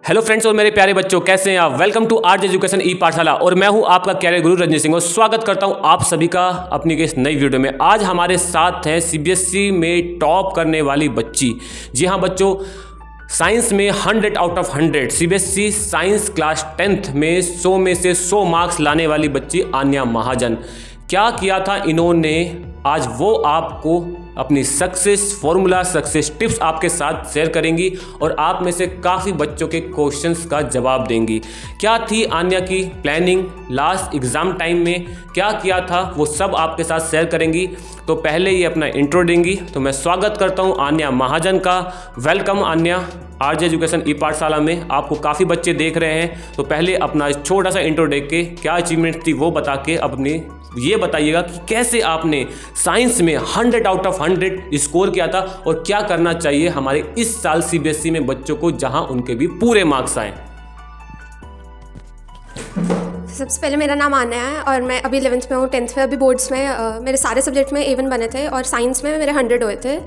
Hello friends और मेरे प्यारे बच्चों, कैसे हैं आप। वेलकम टू आर्ज एजुकेशन ई पाठशाला और मैं हूं आपका कैरियर गुरु रंजीत सिंह और स्वागत करता हूं आप सभी का अपनी इस नई वीडियो में। आज हमारे साथ हैं सीबीएसई में टॉप करने वाली बच्ची। जी हां बच्चों, साइंस में 100 out of 100 CBSE science class 10th में 100 में से 100 मार्क्स लाने वाली बच्ची आन्या महाजन। क्या किया था इन्होंने, आज वो आपको अपनी सक्सेस फॉर्मूला, सक्सेस टिप्स आपके साथ शेयर करेंगी और आप में से काफ़ी बच्चों के क्वेश्चंस का जवाब देंगी। क्या थी आन्या की प्लानिंग, लास्ट एग्ज़ाम टाइम में क्या किया था, वो सब आपके साथ शेयर करेंगी। तो पहले ये अपना इंट्रो देंगी, तो मैं स्वागत करता हूँ आन्या महाजन का। वेलकम आन्या आर्ज एजुकेशन ई पाठशाला में। आपको काफ़ी बच्चे देख रहे हैं, तो पहले अपना छोटा सा इंट्रो देख के क्या अचीवमेंट थी वो बता के अपनी ये बताइएगा कि कैसे आपने साइंस में 100 आउट ऑफ 100 स्कोर किया था और क्या करना चाहिए हमारे इस साल सीबीएसई में बच्चों को, जहां उनके भी पूरे मार्क्स आए। सबसे पहले मेरा नाम आन्या है और मैं अभी 11th में हूँ। 10th में अभी बोर्ड्स में मेरे सारे सब्जेक्ट में A1 बने थे और साइंस में मेरे 100 हुए थे,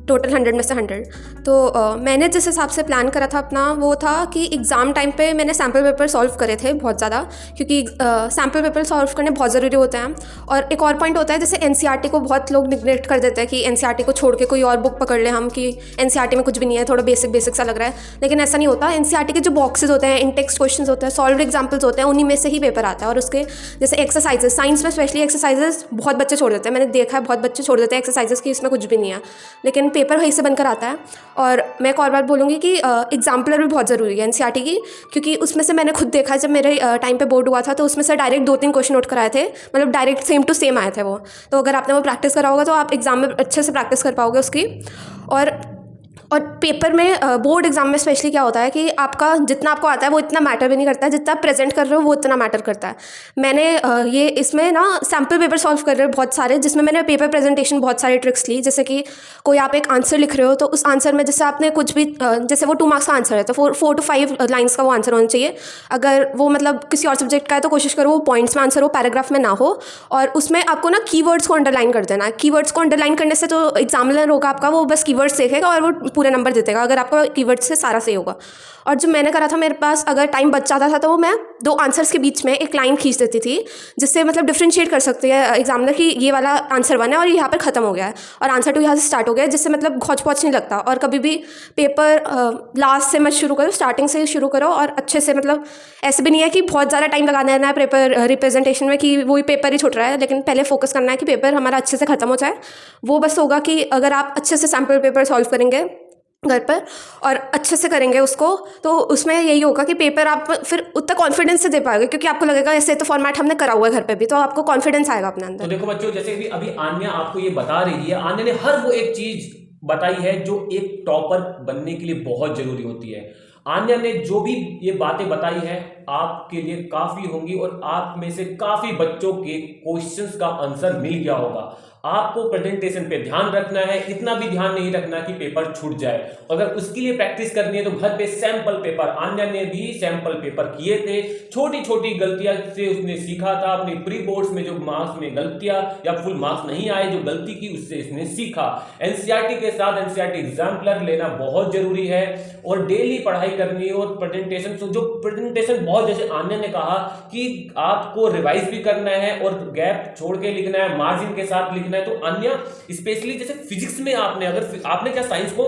टोटल 100 में से 100। तो मैंने जिस हिसाब से प्लान करा था अपना, वो था कि एग्ज़ाम टाइम पे मैंने सैम्पल पेपर सॉल्व करे थे बहुत ज़्यादा, क्योंकि सैम्पल पेपर सॉल्व करने बहुत ज़रूरी होते हैं। और एक और पॉइंट होता है, जैसे एनसीईआरटी को बहुत लोग निगलेक्ट कर देते हैं कि एनसीईआरटी को छोड़ के कोई और बुक पकड़ ले हम, कि एनसीईआरटी में कुछ भी नहीं है, थोड़ा बेसिक सा लग रहा है। लेकिन ऐसा नहीं होता। एनसीईआरटी के जो बॉक्सेस होते हैं, इन टेक्स्ट क्वेश्चन होते हैं, सॉल्व्ड एग्जाम्पल्स होते हैं, उन्हीं में से ही पेपर आता है। और उसके जैसे एक्सरसाइजेस, साइंस में स्पेशली एक्सरसाइजेस बहुत बच्चे छोड़ देते हैं। मैंने देखा है बहुत बच्चे छोड़ देते हैं एक्सरसाइजेस की, इसमें कुछ भी नहीं है, लेकिन पेपर वहीं से बनकर आता है। और मैं एक और बात बोलूँगी कि एग्जाम्पलर भी बहुत ज़रूरी है एनसीईआरटी की, क्योंकि उसमें से मैंने खुद देखा, जब मेरे टाइम पे बोर्ड हुआ था तो उसमें से डायरेक्ट 2-3 क्वेश्चन नोट कराए थे, मतलब डायरेक्ट सेम टू सेम आए थे वो। तो अगर आपने वो प्रैक्टिस करा होगा तो आप एग्जाम में अच्छे से प्रैक्टिस कर पाओगे उसकी। और पेपर में, बोर्ड एग्जाम में स्पेशली क्या होता है कि आपका जितना आपको आता है वो इतना मैटर भी नहीं करता है, जितना आप प्रेजेंट कर रहे हो वो इतना मैटर करता है। मैंने ये इसमें ना सैम्पल पेपर सॉल्व कर रहे हो बहुत सारे, जिसमें मैंने पेपर प्रेजेंटेशन बहुत सारी ट्रिक्स ली। जैसे कि कोई आप एक आंसर लिख रहे हो तो उस आंसर में जैसे आपने कुछ भी, जैसे वो 2 मार्क्स का आंसर है तो 4 to 5 लाइन्स का वो आंसर होना चाहिए। अगर वो मतलब किसी और सब्जेक्ट का है तो कोशिश करो वो पॉइंट्स में आंसर हो, पैराग्राफ में ना हो। और उसमें आपको ना कीवर्ड्स को अंडरलाइन कर देना है। कीवर्ड्स को अंडरलाइन करने से तो एग्जामिनर होगा आपका, वो बस कीवर्ड्स देखेगा और वो पूरे नंबर देगा अगर आपका कीवर्ड से सारा सही होगा। और जो मैंने करा था, मेरे पास अगर टाइम बच जाता था तो वो मैं 2 आंसर्स के बीच में एक लाइन खींच देती थी, जिससे मतलब डिफ्रेंशिएट कर सकते हैं एग्जामिनर कि ये वाला आंसर 1 है और यहाँ पर खत्म हो गया है और आंसर 2 यहाँ से स्टार्ट हो गया है, जिससे मतलब घौच-पौच नहीं लगता। और कभी भी पेपर लास्ट से मत शुरू करो, स्टार्टिंग से शुरू करो और अच्छे से, मतलब ऐसे भी नहीं है कि बहुत ज़्यादा टाइम लगाना है पेपर रिप्रेजेंटेशन में कि वही पेपर ही छूट रहा है, लेकिन पहले फोकस करना है कि पेपर हमारा अच्छे से ख़त्म हो जाए। वो बस होगा कि अगर आप अच्छे से सैम्पल पेपर सॉल्व करेंगे घर पर और अच्छे से करेंगे उसको, तो उसमें यही होगा कि पेपर आप फिर उतना कॉन्फिडेंस से दे पाओगे, क्योंकि आपको लगेगा ऐसे तो फॉर्मेट हमने करा हुआ है घर पे भी, तो आपको कॉन्फिडेंस आएगा अपने अंदर। तो देखो बच्चों, जैसे कि अभी आन्या आपको ये बता रही है, आन्या ने हर वो एक चीज बताई है जो एक टॉपर बनने के लिए बहुत जरूरी होती है। आन्या ने जो भी ये बातें बताई है आपके लिए काफी होंगी और आप में से काफी बच्चों के क्वेश्चंस का आंसर मिल गया होगा। आपको प्रेजेंटेशन पे ध्यान रखना है, इतना भी ध्यान नहीं रखना कि पेपर छूट जाए। अगर उसके लिए प्रैक्टिस करनी है तो घर पे सैंपल पेपर, आन्या ने भी सैंपल पेपर किए थे, छोटी छोटी गलतियां से उसने सीखा था। अपनी प्री बोर्ड्स में जो मार्क्स में गलतियां या फुल मार्क्स नहीं आए, जो गलती की उससे इसने सीखा। एनसीईआरटी के साथ एनसीईआरटी एग्जाम्पलर लेना बहुत जरूरी है और डेली पढ़ाई करनी है। और प्रेजेंटेशन, जो प्रेजेंटेशन बहुत, जैसे आन्या ने कहा कि आपको रिवाइज भी करना है और गैप छोड़ के लिखना है, मार्जिन के साथ लिखना है। तो अन्य स्पेशली जैसे फिजिक्स में आपने, अगर आपने क्या साइंस को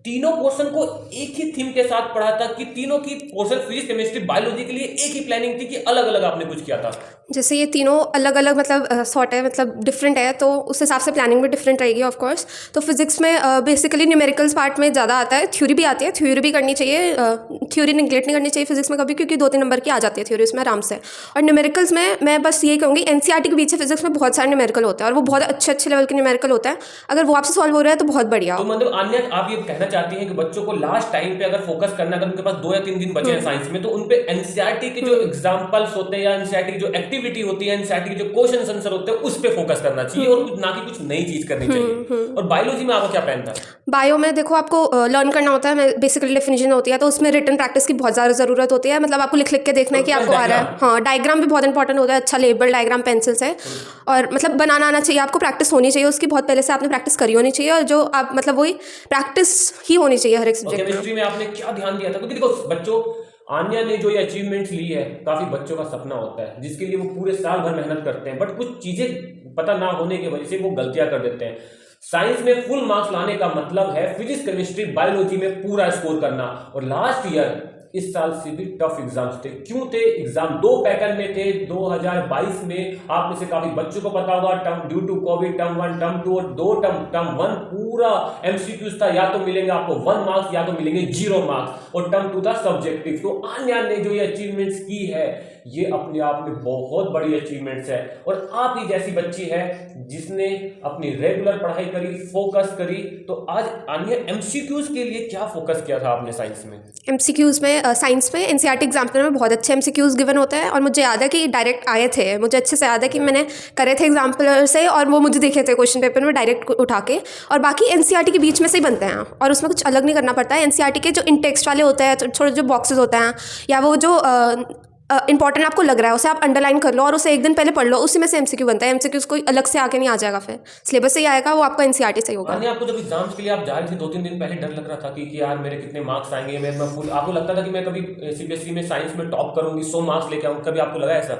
तीनों पोर्शन को एक ही थीम के साथ पढ़ा था कि तीनों की पोर्शन फिजिक्स, केमिस्ट्री, बायोलॉजी के लिए एक ही प्लानिंग थी कि अलग अलग आपने कुछ किया था? जैसे ये तीनों अलग अलग मतलब सॉर्ट है, मतलब डिफरेंट है, तो उस हिसाब से प्लानिंग भी डिफरेंट रहेगी ऑफ कोर्स। तो फिजिक्स में बेसिकली न्यूमेरिकल्स पार्ट में ज़्यादा आता है, थ्योरी भी आती है, थ्योरी भी करनी चाहिए। थ्योरी निगलेक्ट नहीं करनी चाहिए फिजिक्स में कभी, क्योंकि 2-3 नंबर की आ जाती है थ्योरी उसमें आराम से। और न्यूमेरिकल्स में मैं बस ये कहूँगी, एनसीईआरटी के बीच से फिजिक्स में बहुत सारे न्यूमेरिकल होते हैं और वो बहुत अच्छे लेवल के न्यूमेरिकल होते हैं। अगर वो आपसे सॉल्व हो रहा है तो बहुत बढ़िया। तो मतलब अन्य आप ये कहना चाहती हैं कि बच्चों को लास्ट टाइम पे अगर फोकस करना, अगर उनके पास 2 या 3 दिन बचे हैं साइंस में, तो उन पे एनसीईआरटी के जो एग्जांपल्स होते हैं या एनसीईआरटी की जो एक्टिविटी होती है, एनसीईआरटी के जो क्वेश्चन आंसर होते हैं, उस पे फोकस करना चाहिए और ना कि कुछ नई चीज करनी चाहिए। और बायोलॉजी में आपका क्या प्लान था? बायो में देखो, आपको लर्न करना होता है, बेसिकली डेफिनेशन होती है, तो उसमें रिटन प्रैक्टिस की बहुत ज़्यादा ज़रूरत होती है। मतलब आपको लिख के देखना है कि आपको आ रहा है। हाँ, डायग्राम भी बहुत इंपॉर्टेंट होता है, अच्छा लेबल डायग्राम पेंसिल से, और मतलब बनाना आना चाहिए आपको, प्रैक्टिस होनी चाहिए उसकी, बहुत पहले से आपने प्रैक्टिस करी होनी चाहिए। और जो आप मतलब वही प्रैक्टिस ही होनी चाहिए हर एक और सब्जेक्ट में। केमिस्ट्री में आपने क्या ध्यान दिया था? क्योंकि देखो बच्चों, आन्या ने जो ये अचीवमेंट्स ली है, काफी बच्चों का सपना होता है जिसके लिए वो पूरे साल भर मेहनत करते हैं, बट कुछ चीजें पता ना होने की वजह से वो गलतियां कर देते हैं। साइंस में फुल मार्क्स लाने का मतलब है फिजिक्स, केमिस्ट्री, बायोलॉजी में पूरा स्कोर करना। और लास्ट ईयर, इस साल से भी टफ एग्जाम्स थे। क्यों थे एग्जाम? 2 पैटर्न में थे 2022 में। आप में से काफी बच्चों को पता होगा, term due to covid, term 1, term 2 और 2 टर्म 1 पूरा एमसीक्यूज था। या तो मिलेंगे आपको 1 मार्क्स या तो मिलेंगे 0 मार्क्स, और टर्म 2 था सब्जेक्टिव। तो आन्या ने जो ये अचीवमेंट्स की है, ये अपने आप में बहुत बड़ी अचीवमेंट्स है। और आप ही जैसी बच्ची है जिसने अपनी रेगुलर पढ़ाई करी, फोकस करी। तो आज आन्या, एमसीक्यूज के लिए क्या फोकस किया था आपने साइंस में? एमसीक्यूज में साइंस में एनसीईआरटी एग्जाम्पल में बहुत अच्छे एमसीक्यूज गिवन होते हैं, और मुझे याद है कि डायरेक्ट आए थे। मुझे अच्छे से याद है कि मैंने करे थे एग्जाम्पलर से, और वो मुझे दिखे थे क्वेश्चन पेपर में डायरेक्ट उठा के। और बाकी एनसीईआरटी के बीच में से ही बनते हैं, और उसमें कुछ अलग नहीं करना पड़ता है। एनसीईआरटी के जो इन टेक्स्ट वाले होते हैं, थोड़े जो बॉक्सेस होते हैं, या वो जो इंपॉर्टेंट आपको लग रहा है उसे आप अंडरलाइन कर लो और उसे एक दिन पहले पढ़ लो, उसी में से एमसीक्यू बनता है। एमसीक्यूज कोई अलग से आके नहीं आ जाएगा, फिर सिलेबस से ही आएगा, वो आपका एनसीईआरटी से ही होगा। आपको जब एग्जाम्स के लिए आप जा रहे थे 2-3 दिन पहले, डर लग रहा था कि यार मेरे कितने मार्क्स आएंगे, मैं फुल, आपको लगता था कि मैं कभी सीबीएसई में साइंस में टॉप करूंगी, 100 मार्क्स लेके आऊंगी? कभी आपको लगा ऐसा?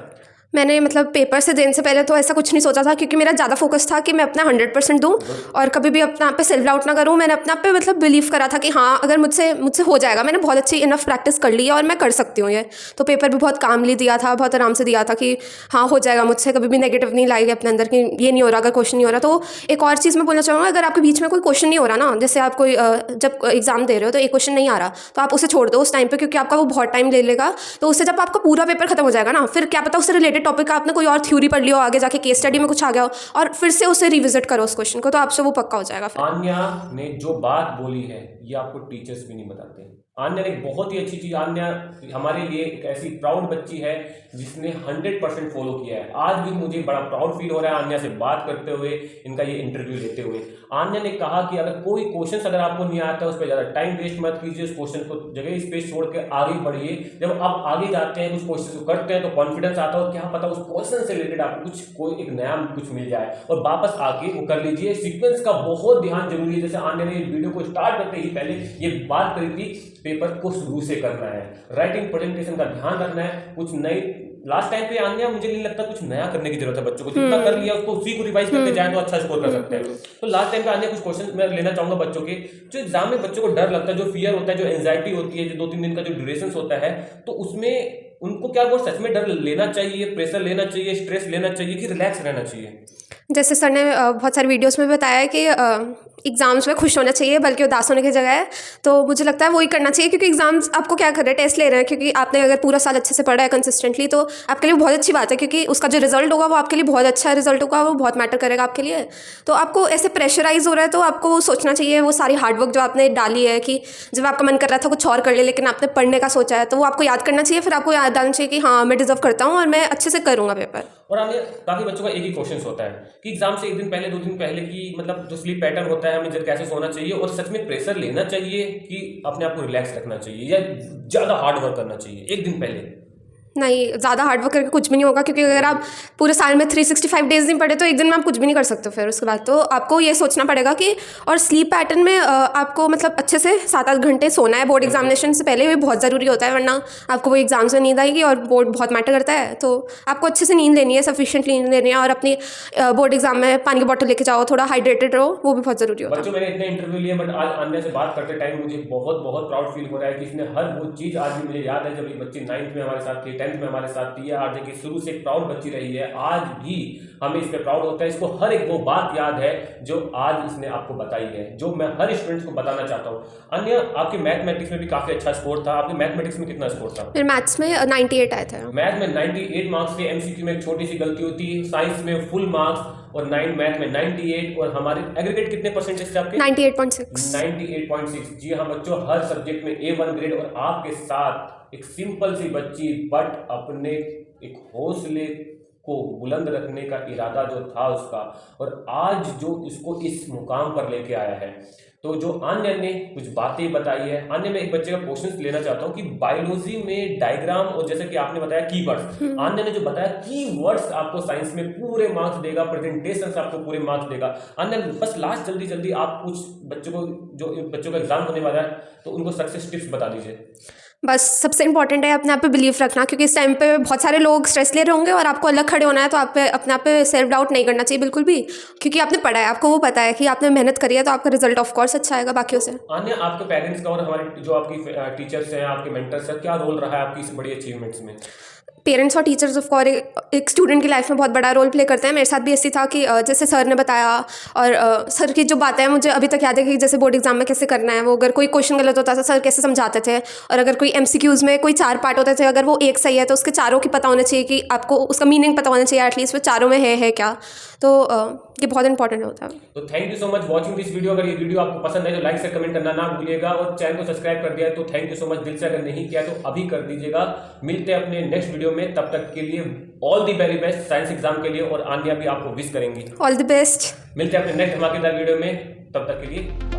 मैंने मतलब पेपर से देने से पहले तो ऐसा कुछ नहीं सोचा था, क्योंकि मेरा ज़्यादा फोकस था कि मैं अपना 100% दूँ और कभी भी अपने आप पे सेल्फ डाउट ना करूँ। मैंने अपने आप पे मतलब बिलीव करा था कि हाँ, अगर मुझसे हो जाएगा। मैंने बहुत अच्छी इनफ प्रैक्टिस कर ली है और मैं कर सकती हूँ ये। तो पेपर भी बहुत कामली दिया था, बहुत आराम से दिया था कि हाँ हो जाएगा मुझसे। कभी भी नेगेटिव नहीं लाई अपने अंदर कि ये नहीं हो रहा, अगर क्वेश्चन नहीं हो रहा। तो एक और चीज़ मैं बोलना चाहूँगा, अगर आपके बीच में कोई क्वेश्चन नहीं हो रहा ना, जैसे आप कोई जब एग्जाम दे रहे हो तो एक क्वेश्चन नहीं आ रहा, तो आप उसे छोड़ दो उस टाइम पर, क्योंकि आपका वो बहुत टाइम ले लेगा। तो उससे जब आपका पूरा पेपर खत्म हो जाएगा ना, फिर क्या पता उससे रिलेटेड टॉपिक का आपने कोई और थ्योरी पढ़ लियो, आगे जाके केस स्टडी में कुछ आ गया हो, और फिर से उसे रिविजिट करो उस क्वेश्चन को, तो आपसे वो पक्का हो जाएगा फिर। आन्या ने जो बात बोली है, ये आपको टीचर्स भी नहीं बताते। आन्या ने एक बहुत ही अच्छी चीज, आन्या हमारे लिए एक ऐसी प्राउड बच्ची है जिसने 100% फॉलो किया है। आज भी मुझे बड़ा प्राउड फील हो रहा है आन्या से बात करते हुए, इनका ये इंटरव्यू लेते हुए। आन्या ने कहा कि अगर कोई क्वेश्चन अगर आपको नहीं आता, उस पर ज़्यादा टाइम वेस्ट मत कीजिए, उस क्वेश्चन को जगह स्पेस छोड़ के आगे बढ़िए। जब आप आगे जाते हैं, कुछ क्वेश्चन को करते हैं, तो कॉन्फिडेंस आता है, और क्या पता उस क्वेश्चन से रिलेटेड आपको कुछ कोई एक नया कुछ मिल जाए, और वापस आके वो कर लीजिए। सीक्वेंस का बहुत ध्यान जरूरी है। जैसे आन्या ने वीडियो को स्टार्ट करते ही पहले ये बात करी थी, पेपर को शुरू से करना है, राइटिंग प्रेजेंटेशन का ध्यान रखना है। कुछ नई लास्ट टाइम पे आन्या, मुझे नहीं लगता कुछ नया करने की जरूरत है। बच्चों को जितना कर लिया उसको उसी को रिवाइज करके जाए तो अच्छा स्कोर कर सकते हैं। तो लास्ट टाइम पे आन्या कुछ क्वेश्चन मैं लेना चाहूंगा बच्चों के, जो एग्जाम में बच्चों को डर लगता है, जो फियर होता है, जो एंजाइटी होती है, जो 2-3 दिन का जो ड्यूरेशन होता है, तो उसमें उनको क्या वो सच में डर लेना चाहिए, प्रेशर लेना चाहिए, स्ट्रेस लेना चाहिए, कि रिलैक्स रहना चाहिए? जैसे सर ने बहुत सारे वीडियोस में बताया है कि एग्ज़ाम्स में खुश होना चाहिए बल्कि उदास होने की जगह है। तो मुझे लगता है वही करना चाहिए, क्योंकि एग्ज़ाम्स आपको क्या कर रहे हैं, टेस्ट ले रहे हैं। क्योंकि आपने अगर पूरा साल अच्छे से पढ़ा है कंसिस्टेंटली, तो आपके लिए बहुत अच्छी बात है, क्योंकि उसका जो रिजल्ट होगा वो आपके लिए बहुत अच्छा रिजल्ट होगा, वो बहुत मैटर करेगा आपके लिए। तो आपको ऐसे प्रेशराइज हो रहा है तो आपको सोचना चाहिए वो सारी हार्डवर्क जो आपने डाली है, कि जब आपका मन कर रहा था कुछ और कर ले लेकिन आपने पढ़ने का सोचा है, तो वो आपको याद करना चाहिए। फिर आपको याद आना चाहिए कि हाँ, मैं डिजर्व करता हूँ और मैं अच्छे से करूँगा पेपर। और हमें काफी बच्चों का एक ही क्वेश्चन होता है कि एग्जाम से एक दिन पहले, 2 दिन पहले की मतलब जो स्लीप पैटर्न होता है, हमें जब कैसे सोना चाहिए, और सच में प्रेशर लेना चाहिए कि अपने आप को रिलैक्स रखना चाहिए, या ज्यादा हार्ड वर्क करना चाहिए एक दिन पहले? नहीं, ज़्यादा हार्डवर्क करके कुछ भी नहीं होगा, क्योंकि अगर आप पूरे साल में 365 डेज नहीं पढ़े तो एक दिन में आप कुछ भी नहीं कर सकते। फिर उसके बाद तो आपको ये सोचना पड़ेगा कि, और स्लीप पैटर्न में आपको मतलब अच्छे से 7-8 घंटे सोना है। बोर्ड एग्जामिनेशन से पहले भी बहुत ज़रूरी होता है, वरना आपको वो एग्जाम्स में नींद आएगी, और बोर्ड बहुत मैटर करता है। तो आपको अच्छे से नींद लेनी है, सफिशिएंट नींद लेनी है, और अपनी बोर्ड एग्जाम में पानी की बॉटल लेके जाओ, थोड़ा हाइड्रेटेड रहो, वो भी बहुत ज़रूरी होता है। बच्चों, मैंने इतने इंटरव्यू लिए, बट आज आन्या से बात करते टाइम मुझे बहुत बहुत प्राउड फील हो रहा है कि इसने हर वो चीज़, आज भी मुझे याद है जब ये बच्ची 9th में हमारे साथ थी, 10th में हमारे साथ थी, आज देखिए शुरू से प्राउड बच्ची रही है। आज भी हमें इस पे प्राउड होता है। इसको हर एक वो बात याद है जो आज इसने आपको बताई है, जो मैं हर स्टूडेंट्स को बताना चाहता हूँ। अन्य, आपके मैथमेटिक्स में भी काफी अच्छा स्कोर था। आपके मैथमेटिक्स में कितना स्कोर था? मेरे मैथ्स में 98 आए थे। मैथ में 98 मार्क्स थे। एमसीक्यू में एक छोटी सी गलती होती है, साइंस में फुल मार्क्स, और 9 मैथ में 98, और हमारे एग्रीगेट कितने परसेंटेज थे आपके? 98.6। 98.6। जी हाँ बच्चों, हर सब्जेक्ट में A1 ग्रेड। और आपके साथ एक सिंपल सी बच्ची, बट अपने एक हौसले को बुलंद रखने का इरादा जो था उसका, और आज जो इसको इस मुकाम पर लेके आया है। तो जो आन्या ने कुछ बातें बताई है, आन्या मैं एक बच्चे का क्वेश्चन लेना चाहता हूँ कि बायोलॉजी में डायग्राम और जैसे कि आपने बताया कीवर्ड्स, आन्या ने जो बताया कीवर्ड्स आपको साइंस में पूरे मार्क्स देगा, प्रेजेंटेशन आपको पूरे मार्क्स देगा। आन्या बस लास्ट जल्दी जल्दी आप कुछ बच्चों को, जो बच्चों का एग्जाम होने वाला है, तो उनको सक्सेस टिप्स बता दीजिए। बस सबसे इंपॉर्टेंट है अपने आप पे बिलीव रखना, क्योंकि इस टाइम पे बहुत सारे लोग स्ट्रेस ले रहे होंगे और आपको अलग खड़े होना है, तो आप पे अपने आप पे सेल्फ डाउट नहीं करना चाहिए बिल्कुल भी, क्योंकि आपने पढ़ा है, आपको वो पता है कि आपने मेहनत करी है, तो आपका रिजल्ट ऑफ कोर्स अच्छा आएगा बाकियों से। आन्या, आपके पेरेंट्स का और हमारे जो आपकी टीचर्स हैं, आपके मेंटर्स हैं, क्या रोल रहा है आपकी इस बड़ी अचीवमेंट्स में? पेरेंट्स और टीचर्स ऑफ कोर्स एक स्टूडेंट की लाइफ में बहुत बड़ा रोल प्ले करते हैं। मेरे साथ भी ऐसी था कि जैसे सर ने बताया, और सर की जो बातें हैं मुझे अभी तक याद है कि जैसे बोर्ड एग्जाम में कैसे करना है, वो अगर कोई क्वेश्चन गलत होता था सर कैसे समझाते थे, और अगर कोई MCQs में कोई 4 पार्ट होते थे, अगर वो एक सही है तो उसके चारों की पता होना चाहिए, कि आपको उसका मीनिंग पता होना चाहिए एटलीस्ट वो चारों में है क्या। तो ये बहुत इंपॉर्टेंट होता है। तो thank you so much watching this video. अगर ये वीडियो आपको पसंद है तो लाइक से कमेंट करना ना भूलिएगा, और चैनल को सब्सक्राइब कर दिया तो थैंक यू सो मच दिल से, अगर नहीं किया तो अभी कर दीजिएगा। मिलते हैं अपने नेक्स्ट वीडियो में, तब तक के लिए all the very best science exam के लिए, और आन्या भी आपको विश करेंगी ऑल द बेस्ट। मिलते हैं अपने नेक्स्ट धमाकेदार वीडियो में, तब तक के लिए।